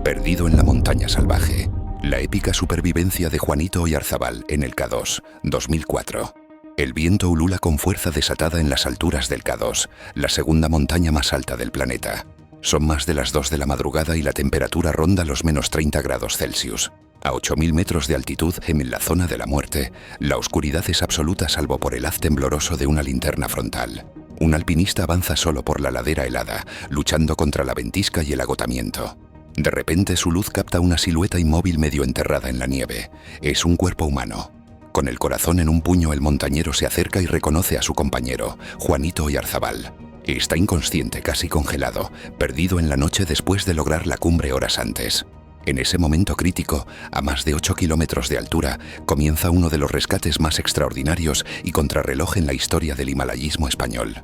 Perdido en la montaña salvaje. La épica supervivencia de Juanito Oyarzabal en el K2, 2004. El viento ulula con fuerza desatada en las alturas del K2, la segunda montaña más alta del planeta. Son más de las 2 de la madrugada y la temperatura ronda los menos 30 grados Celsius. A 8.000 metros de altitud, en la zona de la muerte, la oscuridad es absoluta salvo por el haz tembloroso de una linterna frontal. Un alpinista avanza solo por la ladera helada, luchando contra la ventisca y el agotamiento. De repente su luz capta una silueta inmóvil medio enterrada en la nieve. Es un cuerpo humano. Con el corazón en un puño, el montañero se acerca y reconoce a su compañero, Juanito Oyarzabal. Está inconsciente, casi congelado, perdido en la noche después de lograr la cumbre horas antes. En ese momento crítico, a más de 8 kilómetros de altura, comienza uno de los rescates más extraordinarios y contrarreloj en la historia del himalayismo español.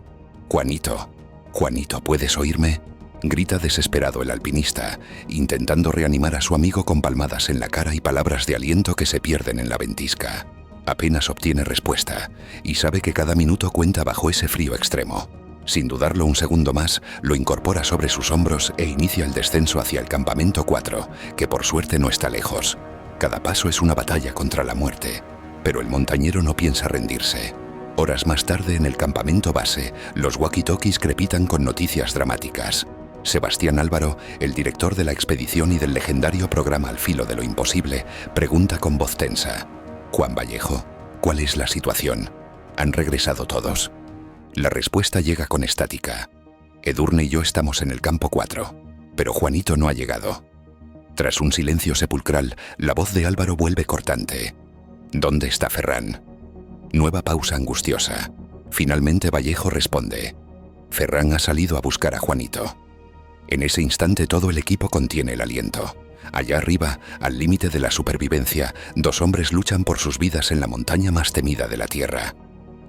Juanito, ¿puedes oírme?, grita desesperado el alpinista, intentando reanimar a su amigo con palmadas en la cara y palabras de aliento que se pierden en la ventisca. Apenas obtiene respuesta, y sabe que cada minuto cuenta bajo ese frío extremo. Sin dudarlo un segundo más, lo incorpora sobre sus hombros e inicia el descenso hacia el campamento 4, que por suerte no está lejos. Cada paso es una batalla contra la muerte, pero el montañero no piensa rendirse. Horas más tarde, en el campamento base, los walkie-talkies crepitan con noticias dramáticas. Sebastián Álvaro, el director de la expedición y del legendario programa Al filo de lo imposible, pregunta con voz tensa: «Juan Vallejo, ¿cuál es la situación? ¿Han regresado todos?». La respuesta llega con estática: «Edurne y yo estamos en el campo 4, pero Juanito no ha llegado». Tras un silencio sepulcral, la voz de Álvaro vuelve cortante: «¿Dónde está Ferran?». Nueva pausa angustiosa. Finalmente Vallejo responde: «Ferran ha salido a buscar a Juanito». En ese instante todo el equipo contiene el aliento. Allá arriba, al límite de la supervivencia, 2 hombres luchan por sus vidas en la montaña más temida de la Tierra.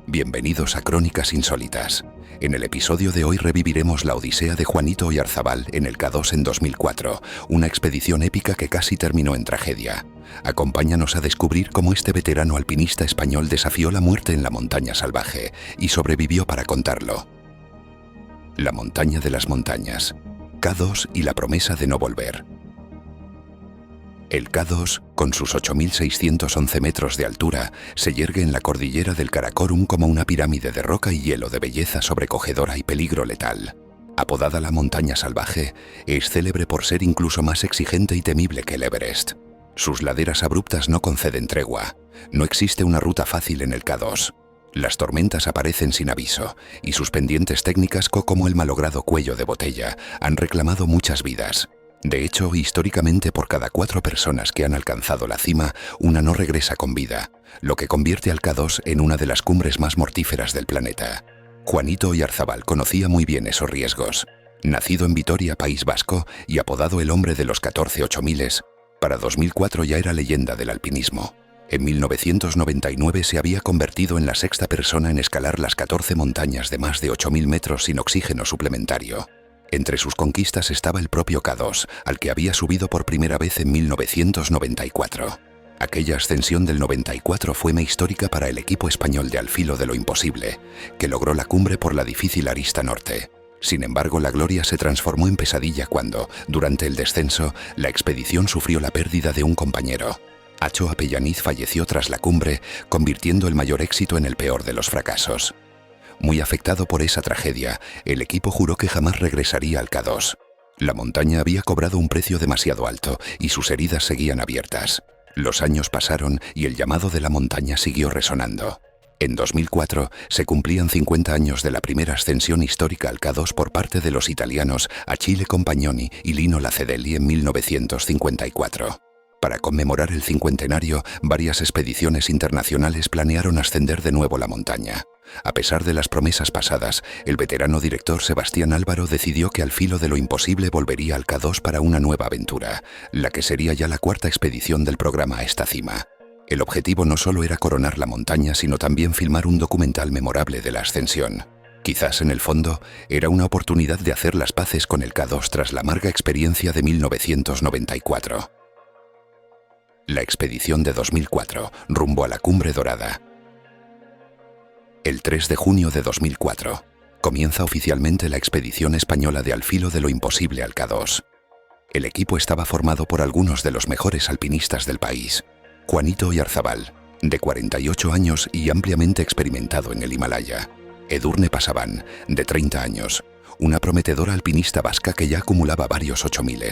Bienvenidos a Crónicas Insólitas. En el episodio de hoy reviviremos la odisea de Juanito Oyarzabal en el K2 en 2004, una expedición épica que casi terminó en tragedia. Acompáñanos a descubrir cómo este veterano alpinista español desafió la muerte en la montaña salvaje y sobrevivió para contarlo. La montaña de las montañas. K2 y la promesa de no volver. El K2, con sus 8.611 metros de altura, se yergue en la cordillera del Karakorum como una pirámide de roca y hielo de belleza sobrecogedora y peligro letal. Apodada la montaña salvaje, es célebre por ser incluso más exigente y temible que el Everest. Sus laderas abruptas no conceden tregua. No existe una ruta fácil en el K2. Las tormentas aparecen sin aviso, y sus pendientes técnicas, como el malogrado cuello de botella, han reclamado muchas vidas. De hecho, históricamente, por cada 4 personas que han alcanzado la cima, una no regresa con vida, lo que convierte al K2 en una de las cumbres más mortíferas del planeta. Juanito Oyarzabal conocía muy bien esos riesgos. Nacido en Vitoria, País Vasco, y apodado el hombre de los 14 8000, para 2004 ya era leyenda del alpinismo. En 1999 se había convertido en la 6ª persona en escalar las 14 montañas de más de 8.000 metros sin oxígeno suplementario. Entre sus conquistas estaba el propio K2, al que había subido por primera vez en 1994. Aquella ascensión del 94 fue histórica para el equipo español de Al filo de lo imposible, que logró la cumbre por la difícil arista norte. Sin embargo, la gloria se transformó en pesadilla cuando, durante el descenso, la expedición sufrió la pérdida de un compañero. Acho Apellaniz falleció tras la cumbre, convirtiendo el mayor éxito en el peor de los fracasos. Muy afectado por esa tragedia, el equipo juró que jamás regresaría al K2. La montaña había cobrado un precio demasiado alto y sus heridas seguían abiertas. Los años pasaron y el llamado de la montaña siguió resonando. En 2004 se cumplían 50 años de la primera ascensión histórica al K2 por parte de los italianos Achille Compagnoni y Lino Lacedelli en 1954. Para conmemorar el cincuentenario, varias expediciones internacionales planearon ascender de nuevo la montaña. A pesar de las promesas pasadas, el veterano director Sebastián Álvaro decidió que Al filo de lo imposible volvería al K2 para una nueva aventura, la que sería ya la 4ª expedición del programa a esta cima. El objetivo no solo era coronar la montaña, sino también filmar un documental memorable de la ascensión. Quizás en el fondo era una oportunidad de hacer las paces con el K2 tras la amarga experiencia de 1994. La expedición de 2004, rumbo a la Cumbre Dorada. El 3 de junio de 2004, comienza oficialmente la expedición española de Al filo de lo imposible al K2. El equipo estaba formado por algunos de los mejores alpinistas del país. Juanito Oyarzabal, de 48 años y ampliamente experimentado en el Himalaya. Edurne Pasaban, de 30 años, una prometedora alpinista vasca que ya acumulaba varios 8000.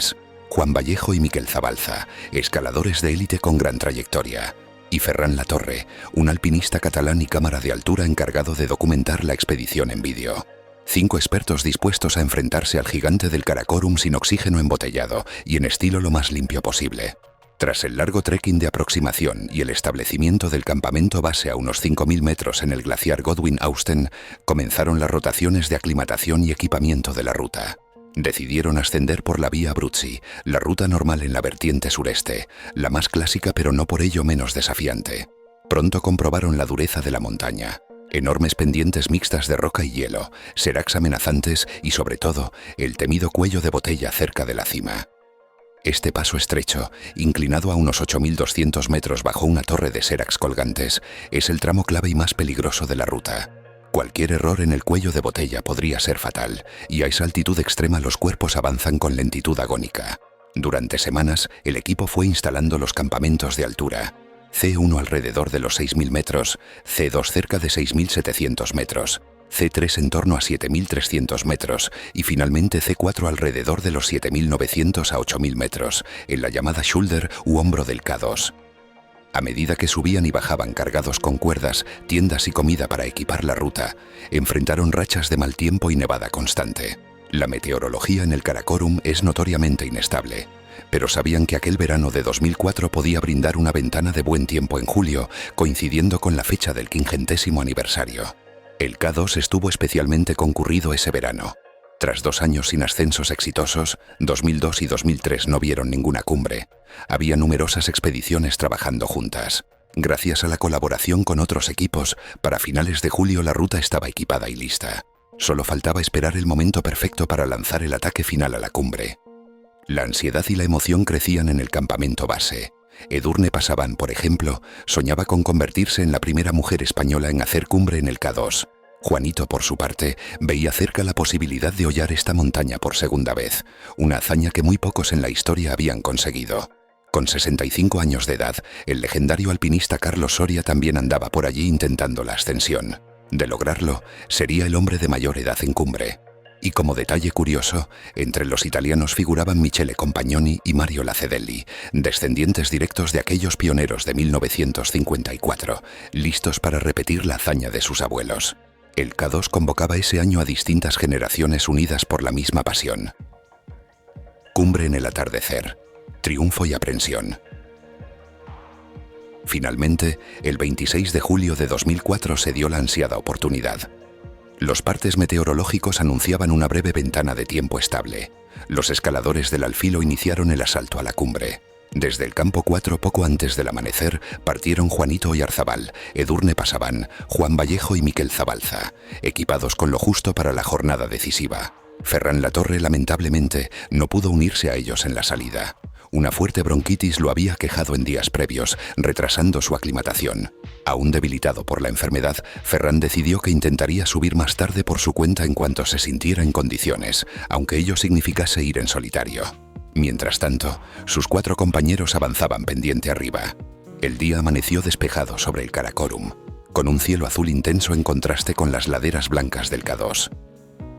Juan Vallejo y Miquel Zabalza, escaladores de élite con gran trayectoria. Y Ferran Latorre, un alpinista catalán y cámara de altura encargado de documentar la expedición en vídeo. 5 expertos dispuestos a enfrentarse al gigante del Karakorum sin oxígeno embotellado y en estilo lo más limpio posible. Tras el largo trekking de aproximación y el establecimiento del campamento base a unos 5000 metros en el glaciar Godwin-Austen, comenzaron las rotaciones de aclimatación y equipamiento de la ruta. Decidieron ascender por la vía Abruzzi, la ruta normal en la vertiente sureste, la más clásica pero no por ello menos desafiante. Pronto comprobaron la dureza de la montaña. Enormes pendientes mixtas de roca y hielo, seracs amenazantes y sobre todo, el temido cuello de botella cerca de la cima. Este paso estrecho, inclinado a unos 8200 metros bajo una torre de seracs colgantes, es el tramo clave y más peligroso de la ruta. Cualquier error en el cuello de botella podría ser fatal, y a esa altitud extrema los cuerpos avanzan con lentitud agónica. Durante semanas, el equipo fue instalando los campamentos de altura. C1 alrededor de los 6000 metros, C2 cerca de 6700 metros, C3 en torno a 7300 metros y finalmente C4 alrededor de los 7900 a 8000 metros, en la llamada shoulder u hombro del K2. A medida que subían y bajaban cargados con cuerdas, tiendas y comida para equipar la ruta, enfrentaron rachas de mal tiempo y nevada constante. La meteorología en el Karakorum es notoriamente inestable, pero sabían que aquel verano de 2004 podía brindar una ventana de buen tiempo en julio, coincidiendo con la fecha del 50º aniversario. El K2 estuvo especialmente concurrido ese verano. Tras 2 años sin ascensos exitosos, 2002 y 2003 no vieron ninguna cumbre. Había numerosas expediciones trabajando juntas. Gracias a la colaboración con otros equipos, para finales de julio la ruta estaba equipada y lista. Solo faltaba esperar el momento perfecto para lanzar el ataque final a la cumbre. La ansiedad y la emoción crecían en el campamento base. Edurne Pasaban, por ejemplo, soñaba con convertirse en la primera mujer española en hacer cumbre en el K2. Juanito, por su parte, veía cerca la posibilidad de hollar esta montaña por segunda vez, una hazaña que muy pocos en la historia habían conseguido. Con 65 años de edad, el legendario alpinista Carlos Soria también andaba por allí intentando la ascensión. De lograrlo, sería el hombre de mayor edad en cumbre. Y como detalle curioso, entre los italianos figuraban Michele Compagnoni y Mario Lacedelli, descendientes directos de aquellos pioneros de 1954, listos para repetir la hazaña de sus abuelos. El K2 convocaba ese año a distintas generaciones unidas por la misma pasión. Cumbre en el atardecer, triunfo y aprensión. Finalmente, el 26 de julio de 2004 se dio la ansiada oportunidad. Los partes meteorológicos anunciaban una breve ventana de tiempo estable. Los escaladores del Alfilo iniciaron el asalto a la cumbre. Desde el campo 4, poco antes del amanecer, partieron Juanito Oyarzabal, Edurne Pasaban, Juan Vallejo y Miquel Zabalza, equipados con lo justo para la jornada decisiva. Ferran Latorre, lamentablemente, no pudo unirse a ellos en la salida. Una fuerte bronquitis lo había aquejado en días previos, retrasando su aclimatación. Aún debilitado por la enfermedad, Ferran decidió que intentaría subir más tarde por su cuenta en cuanto se sintiera en condiciones, aunque ello significase ir en solitario. Mientras tanto, sus 4 compañeros avanzaban pendiente arriba. El día amaneció despejado sobre el Karakorum, con un cielo azul intenso en contraste con las laderas blancas del K2.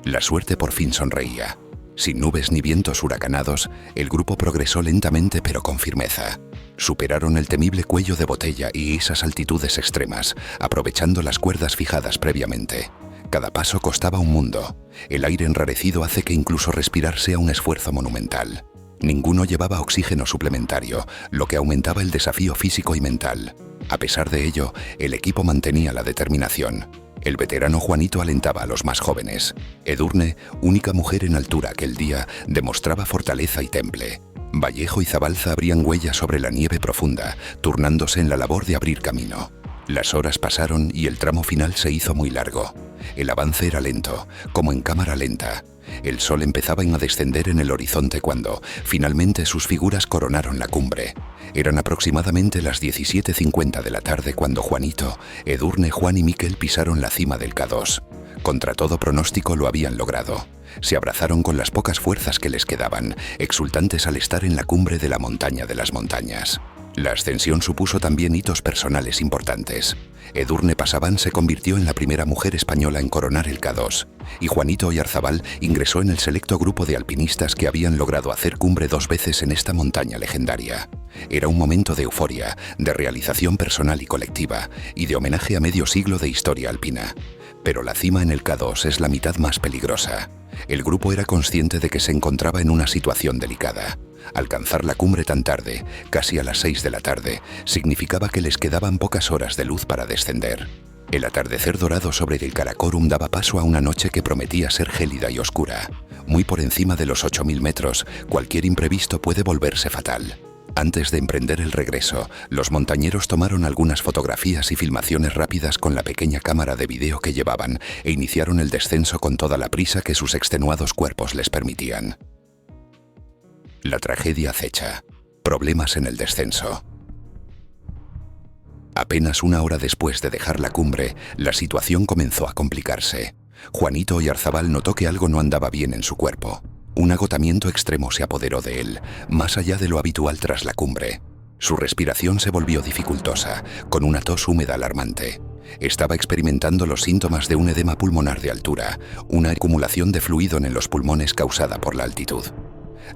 La suerte por fin sonreía. Sin nubes ni vientos huracanados, el grupo progresó lentamente pero con firmeza. Superaron el temible cuello de botella y esas altitudes extremas, aprovechando las cuerdas fijadas previamente. Cada paso costaba un mundo. El aire enrarecido hace que incluso respirar sea un esfuerzo monumental. Ninguno llevaba oxígeno suplementario, lo que aumentaba el desafío físico y mental. A pesar de ello, el equipo mantenía la determinación. El veterano Juanito alentaba a los más jóvenes. Edurne, única mujer en altura aquel día, demostraba fortaleza y temple. Vallejo y Zabalza abrían huellas sobre la nieve profunda, turnándose en la labor de abrir camino. Las horas pasaron y el tramo final se hizo muy largo. El avance era lento, como en cámara lenta. El sol empezaba a descender en el horizonte cuando, finalmente, sus figuras coronaron la cumbre. Eran aproximadamente las 17:50 de la tarde cuando Juanito, Edurne, Juan y Miquel pisaron la cima del K2. Contra todo pronóstico lo habían logrado. Se abrazaron con las pocas fuerzas que les quedaban, exultantes al estar en la cumbre de la montaña de las montañas. La ascensión supuso también hitos personales importantes. Edurne Pasaban se convirtió en la primera mujer española en coronar el K2, y Juanito Oyarzábal ingresó en el selecto grupo de alpinistas que habían logrado hacer cumbre 2 veces en esta montaña legendaria. Era un momento de euforia, de realización personal y colectiva, y de homenaje a medio siglo de historia alpina. Pero la cima en el K2 es la mitad más peligrosa. El grupo era consciente de que se encontraba en una situación delicada. Alcanzar la cumbre tan tarde, casi a las 6 de la tarde, significaba que les quedaban pocas horas de luz para descender. El atardecer dorado sobre el Karakorum daba paso a una noche que prometía ser gélida y oscura. Muy por encima de los 8.000 metros, cualquier imprevisto puede volverse fatal. Antes de emprender el regreso, los montañeros tomaron algunas fotografías y filmaciones rápidas con la pequeña cámara de video que llevaban e iniciaron el descenso con toda la prisa que sus extenuados cuerpos les permitían. La tragedia acecha. Problemas en el descenso. Apenas una hora después de dejar la cumbre, la situación comenzó a complicarse. Juanito Oyarzábal notó que algo no andaba bien en su cuerpo. Un agotamiento extremo se apoderó de él, más allá de lo habitual tras la cumbre. Su respiración se volvió dificultosa, con una tos húmeda alarmante. Estaba experimentando los síntomas de un edema pulmonar de altura, una acumulación de fluido en los pulmones causada por la altitud.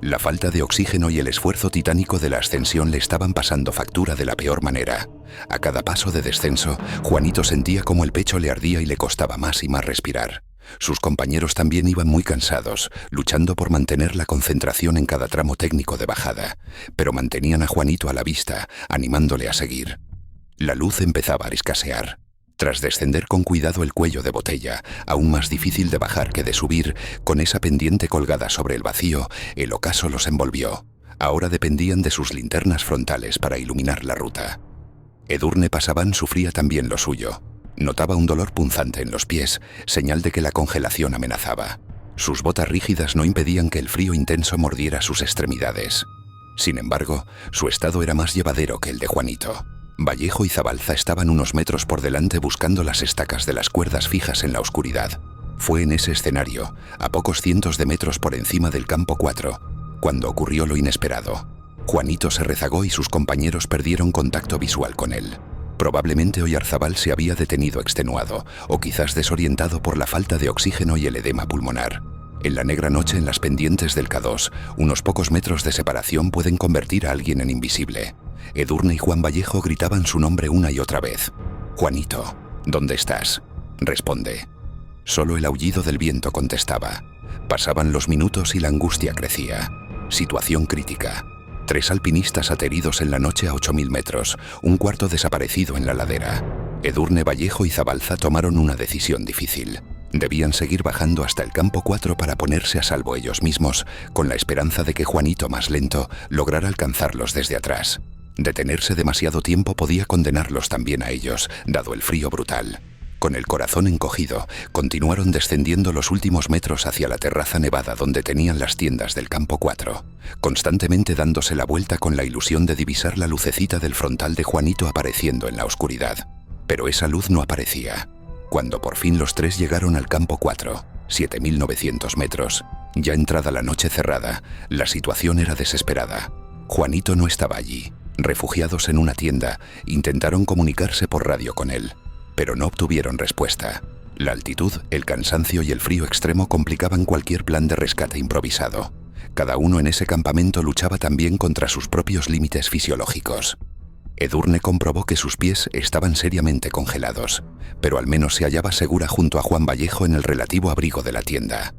La falta de oxígeno y el esfuerzo titánico de la ascensión le estaban pasando factura de la peor manera. A cada paso de descenso, Juanito sentía como el pecho le ardía y le costaba más y más respirar. Sus compañeros también iban muy cansados, luchando por mantener la concentración en cada tramo técnico de bajada, pero mantenían a Juanito a la vista, animándole a seguir. La luz empezaba a escasear. Tras descender con cuidado el cuello de botella, aún más difícil de bajar que de subir, con esa pendiente colgada sobre el vacío, el ocaso los envolvió. Ahora dependían de sus linternas frontales para iluminar la ruta. Edurne Pasaban sufría también lo suyo. Notaba un dolor punzante en los pies, señal de que la congelación amenazaba. Sus botas rígidas no impedían que el frío intenso mordiera sus extremidades. Sin embargo, su estado era más llevadero que el de Juanito. Vallejo y Zabalza estaban unos metros por delante buscando las estacas de las cuerdas fijas en la oscuridad. Fue en ese escenario, a pocos cientos de metros por encima del campo 4, cuando ocurrió lo inesperado. Juanito se rezagó y sus compañeros perdieron contacto visual con él. Probablemente Oyarzábal se había detenido extenuado, o quizás desorientado por la falta de oxígeno y el edema pulmonar. En la negra noche en las pendientes del K2, unos pocos metros de separación pueden convertir a alguien en invisible. Edurne y Juan Vallejo gritaban su nombre una y otra vez. «Juanito, ¿dónde estás?», responde. Solo el aullido del viento contestaba. Pasaban los minutos y la angustia crecía. Situación crítica. 3 alpinistas ateridos en la noche a 8.000 metros, un cuarto desaparecido en la ladera. Edurne, Vallejo y Zabalza tomaron una decisión difícil. Debían seguir bajando hasta el campo 4 para ponerse a salvo ellos mismos, con la esperanza de que Juanito, más lento, lograra alcanzarlos desde atrás. Detenerse demasiado tiempo podía condenarlos también a ellos, dado el frío brutal. Con el corazón encogido, continuaron descendiendo los últimos metros hacia la terraza nevada donde tenían las tiendas del campo 4, constantemente dándose la vuelta con la ilusión de divisar la lucecita del frontal de Juanito apareciendo en la oscuridad. Pero esa luz no aparecía. Cuando por fin los 3 llegaron al campo 4, 7.900 metros, ya entrada la noche cerrada, la situación era desesperada. Juanito no estaba allí. Refugiados en una tienda, intentaron comunicarse por radio con él, pero no obtuvieron respuesta. La altitud, el cansancio y el frío extremo complicaban cualquier plan de rescate improvisado. Cada uno en ese campamento luchaba también contra sus propios límites fisiológicos. Edurne comprobó que sus pies estaban seriamente congelados, pero al menos se hallaba segura junto a Juan Vallejo en el relativo abrigo de la tienda.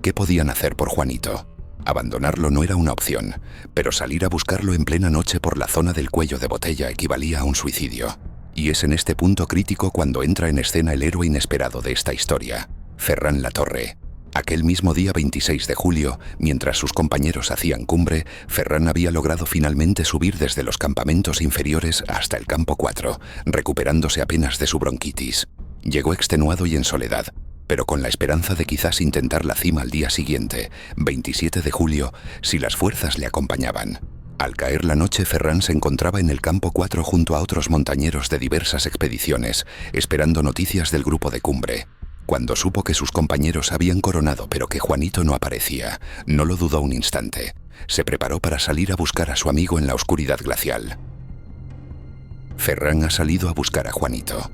¿Qué podían hacer por Juanito? Abandonarlo no era una opción, pero salir a buscarlo en plena noche por la zona del cuello de botella equivalía a un suicidio. Y es en este punto crítico cuando entra en escena el héroe inesperado de esta historia, Ferran Latorre. Aquel mismo día 26 de julio, mientras sus compañeros hacían cumbre, Ferran había logrado finalmente subir desde los campamentos inferiores hasta el campo 4, recuperándose apenas de su bronquitis. Llegó extenuado y en soledad, pero con la esperanza de quizás intentar la cima al día siguiente, 27 de julio, si las fuerzas le acompañaban. Al caer la noche, Ferran se encontraba en el campo 4 junto a otros montañeros de diversas expediciones, esperando noticias del grupo de cumbre. Cuando supo que sus compañeros habían coronado pero que Juanito no aparecía, no lo dudó un instante. Se preparó para salir a buscar a su amigo en la oscuridad glacial. Ferran ha salido a buscar a Juanito.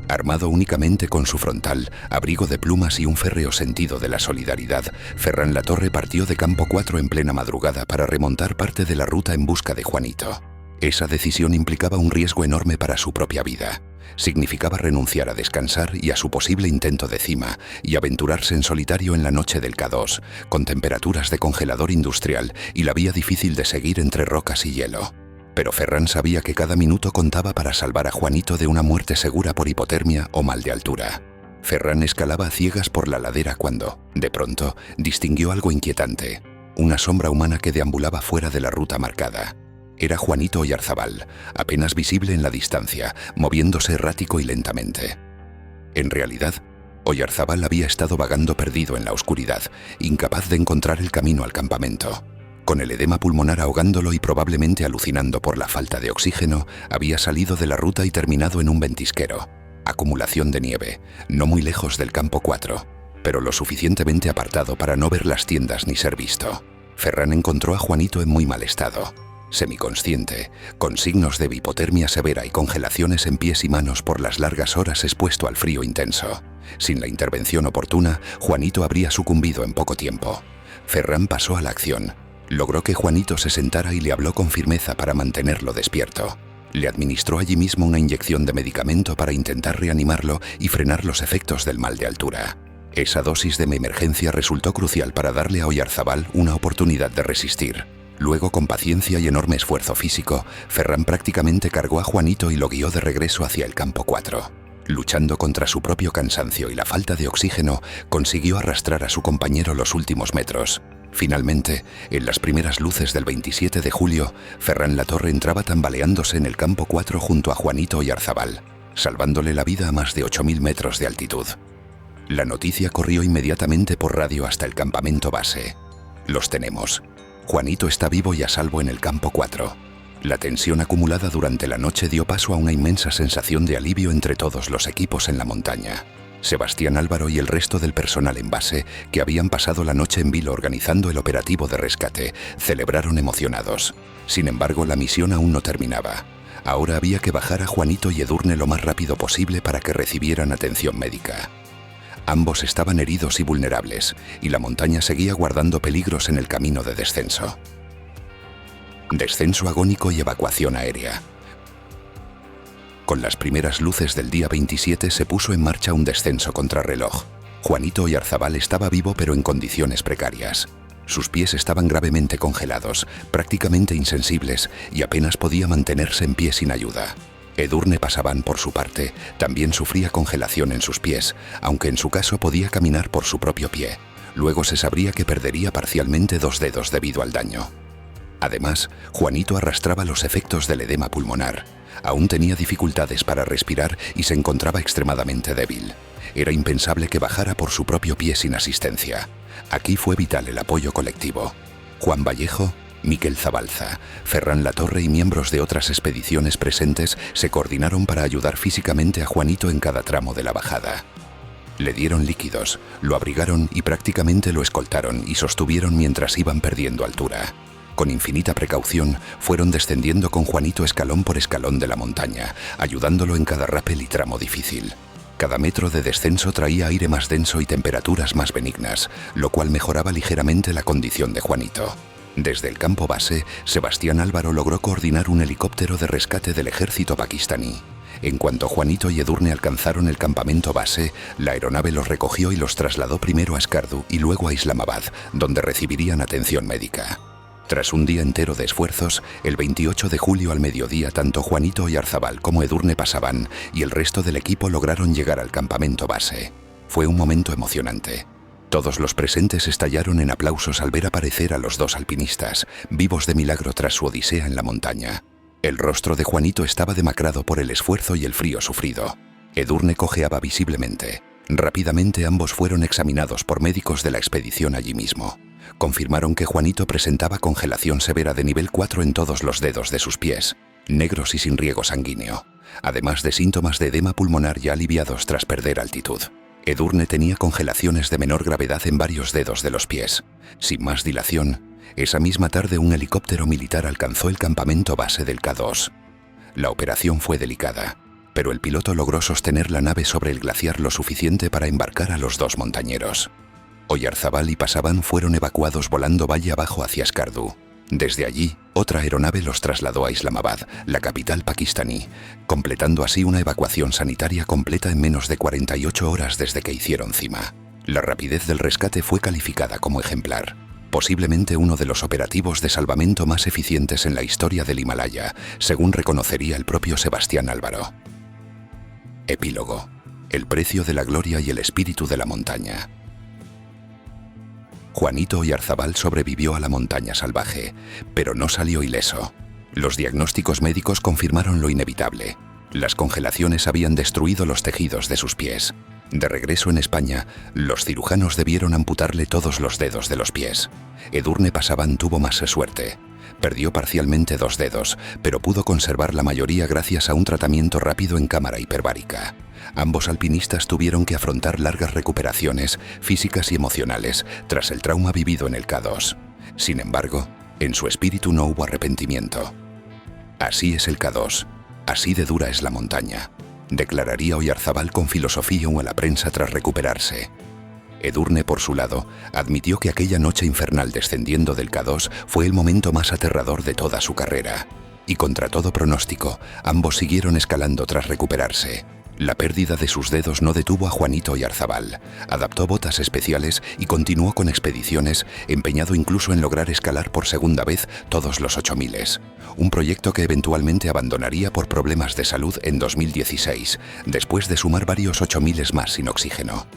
Armado únicamente con su frontal, abrigo de plumas y un férreo sentido de la solidaridad, Ferran Latorre partió de Campo 4 en plena madrugada para remontar parte de la ruta en busca de Juanito. Esa decisión implicaba un riesgo enorme para su propia vida. Significaba renunciar a descansar y a su posible intento de cima y aventurarse en solitario en la noche del K2, con temperaturas de congelador industrial y la vía difícil de seguir entre rocas y hielo. Pero Ferran sabía que cada minuto contaba para salvar a Juanito de una muerte segura por hipotermia o mal de altura. Ferran escalaba a ciegas por la ladera cuando, de pronto, distinguió algo inquietante. Una sombra humana que deambulaba fuera de la ruta marcada. Era Juanito Oyarzabal, apenas visible en la distancia, moviéndose errático y lentamente. En realidad, Oyarzabal había estado vagando perdido en la oscuridad, incapaz de encontrar el camino al campamento. Con el edema pulmonar ahogándolo y probablemente alucinando por la falta de oxígeno, había salido de la ruta y terminado en un ventisquero. Acumulación de nieve, no muy lejos del Campo 4, pero lo suficientemente apartado para no ver las tiendas ni ser visto. Ferran encontró a Juanito en muy mal estado. Semiconsciente, con signos de hipotermia severa y congelaciones en pies y manos por las largas horas expuesto al frío intenso. Sin la intervención oportuna, Juanito habría sucumbido en poco tiempo. Ferran pasó a la acción. Logró que Juanito se sentara y le habló con firmeza para mantenerlo despierto. Le administró allí mismo una inyección de medicamento para intentar reanimarlo y frenar los efectos del mal de altura. Esa dosis de emergencia resultó crucial para darle a Oyarzabal una oportunidad de resistir. Luego, con paciencia y enorme esfuerzo físico, Ferran prácticamente cargó a Juanito y lo guió de regreso hacia el Campo 4. Luchando contra su propio cansancio y la falta de oxígeno, consiguió arrastrar a su compañero los últimos metros. Finalmente, en las primeras luces del 27 de julio, Ferran Latorre entraba tambaleándose en el Campo 4 junto a Juanito Oyarzabal, salvándole la vida a más de 8.000 metros de altitud. La noticia corrió inmediatamente por radio hasta el campamento base. Los tenemos. Juanito está vivo y a salvo en el Campo 4. La tensión acumulada durante la noche dio paso a una inmensa sensación de alivio entre todos los equipos en la montaña. Sebastián Álvaro y el resto del personal en base, que habían pasado la noche en vilo organizando el operativo de rescate, celebraron emocionados. Sin embargo, la misión aún no terminaba. Ahora había que bajar a Juanito y Edurne lo más rápido posible para que recibieran atención médica. Ambos estaban heridos y vulnerables, y la montaña seguía guardando peligros en el camino de descenso. Descenso agónico y evacuación aérea. Con las primeras luces del día 27 se puso en marcha un descenso contrarreloj. Juanito Oyarzabal estaba vivo pero en condiciones precarias. Sus pies estaban gravemente congelados, prácticamente insensibles, y apenas podía mantenerse en pie sin ayuda. Edurne Pasaban, por su parte, también sufría congelación en sus pies, aunque en su caso podía caminar por su propio pie. Luego se sabría que perdería parcialmente 2 dedos debido al daño. Además, Juanito arrastraba los efectos del edema pulmonar. Aún tenía dificultades para respirar y se encontraba extremadamente débil. Era impensable que bajara por su propio pie sin asistencia. Aquí fue vital el apoyo colectivo. Juan Vallejo, Miquel Zabalza, Ferran Latorre y miembros de otras expediciones presentes se coordinaron para ayudar físicamente a Juanito en cada tramo de la bajada. Le dieron líquidos, lo abrigaron y prácticamente lo escoltaron y sostuvieron mientras iban perdiendo altura. Con infinita precaución, fueron descendiendo con Juanito escalón por escalón de la montaña, ayudándolo en cada rappel y tramo difícil. Cada metro de descenso traía aire más denso y temperaturas más benignas, lo cual mejoraba ligeramente la condición de Juanito. Desde el campo base, Sebastián Álvaro logró coordinar un helicóptero de rescate del ejército pakistaní. En cuanto Juanito y Edurne alcanzaron el campamento base, la aeronave los recogió y los trasladó primero a Skardu y luego a Islamabad, donde recibirían atención médica. Tras un día entero de esfuerzos, el 28 de julio al mediodía tanto Juanito Oyarzabal como Edurne Pasaban y el resto del equipo lograron llegar al campamento base. Fue un momento emocionante. Todos los presentes estallaron en aplausos al ver aparecer a los 2 alpinistas, vivos de milagro tras su odisea en la montaña. El rostro de Juanito estaba demacrado por el esfuerzo y el frío sufrido. Edurne cojeaba visiblemente. Rápidamente ambos fueron examinados por médicos de la expedición allí mismo. Confirmaron que Juanito presentaba congelación severa de nivel 4 en todos los dedos de sus pies. negros y sin riego sanguíneo, además de síntomas de edema pulmonar ya aliviados tras perder altitud. Edurne tenía congelaciones de menor gravedad en varios dedos de los pies. Sin más dilación, esa misma tarde un helicóptero militar alcanzó el campamento base del K2. La operación fue delicada, pero el piloto logró sostener la nave sobre el glaciar lo suficiente para embarcar a los dos montañeros. Oyarzábal y Pasaban fueron evacuados volando valle abajo hacia Skardu. Desde allí, otra aeronave los trasladó a Islamabad, la capital pakistaní, completando así una evacuación sanitaria completa en menos de 48 horas desde que hicieron cima. La rapidez del rescate fue calificada como ejemplar. Posiblemente uno de los operativos de salvamento más eficientes en la historia del Himalaya, según reconocería el propio Sebastián Álvaro. Epílogo. El precio de la gloria y el espíritu de la montaña. Juanito Oyarzábal sobrevivió a la montaña salvaje, pero no salió ileso. Los diagnósticos médicos confirmaron lo inevitable. Las congelaciones habían destruido los tejidos de sus pies. De regreso en España, los cirujanos debieron amputarle todos los dedos de los pies. Edurne Pasaban tuvo más suerte. Perdió parcialmente 2 dedos, pero pudo conservar la mayoría gracias a un tratamiento rápido en cámara hiperbárica. Ambos alpinistas tuvieron que afrontar largas recuperaciones físicas y emocionales tras el trauma vivido en el K2. Sin embargo, en su espíritu no hubo arrepentimiento. Así es el K2, así de dura es la montaña, declararía Oyarzábal con filosofía a la prensa tras recuperarse. Edurne, por su lado, admitió que aquella noche infernal descendiendo del K2 fue el momento más aterrador de toda su carrera. Y contra todo pronóstico, ambos siguieron escalando tras recuperarse. La pérdida de sus dedos no detuvo a Juanito Oyarzábal. Adaptó botas especiales y continuó con expediciones, empeñado incluso en lograr escalar por segunda vez todos los 8000, un proyecto que eventualmente abandonaría por problemas de salud en 2016, después de sumar varios 8000 más sin oxígeno.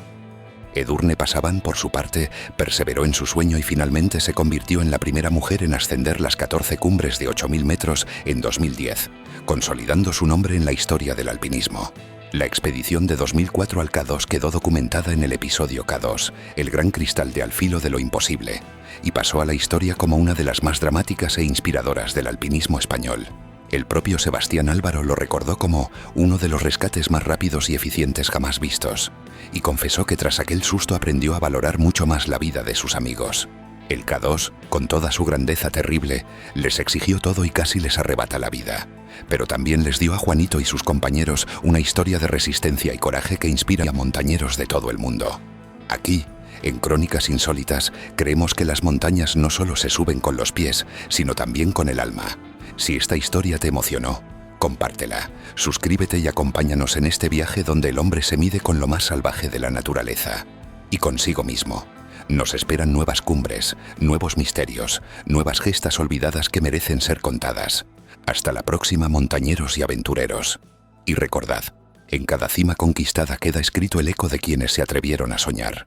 Edurne Pasaban, por su parte, perseveró en su sueño y finalmente se convirtió en la primera mujer en ascender las 14 cumbres de 8000 metros en 2010, consolidando su nombre en la historia del alpinismo. La expedición de 2004 al K2 quedó documentada en el episodio K2, el gran cristal de al filo de lo imposible, y pasó a la historia como una de las más dramáticas e inspiradoras del alpinismo español. El propio Sebastián Álvaro lo recordó como uno de los rescates más rápidos y eficientes jamás vistos, y confesó que tras aquel susto aprendió a valorar mucho más la vida de sus amigos. El K2, con toda su grandeza terrible, les exigió todo y casi les arrebata la vida. Pero también les dio a Juanito y sus compañeros una historia de resistencia y coraje que inspira a montañeros de todo el mundo. Aquí, en Crónicas Insólitas, creemos que las montañas no solo se suben con los pies, sino también con el alma. Si esta historia te emocionó, compártela, suscríbete y acompáñanos en este viaje donde el hombre se mide con lo más salvaje de la naturaleza y consigo mismo. Nos esperan nuevas cumbres, nuevos misterios, nuevas gestas olvidadas que merecen ser contadas. Hasta la próxima, montañeros y aventureros. Y recordad, en cada cima conquistada queda escrito el eco de quienes se atrevieron a soñar.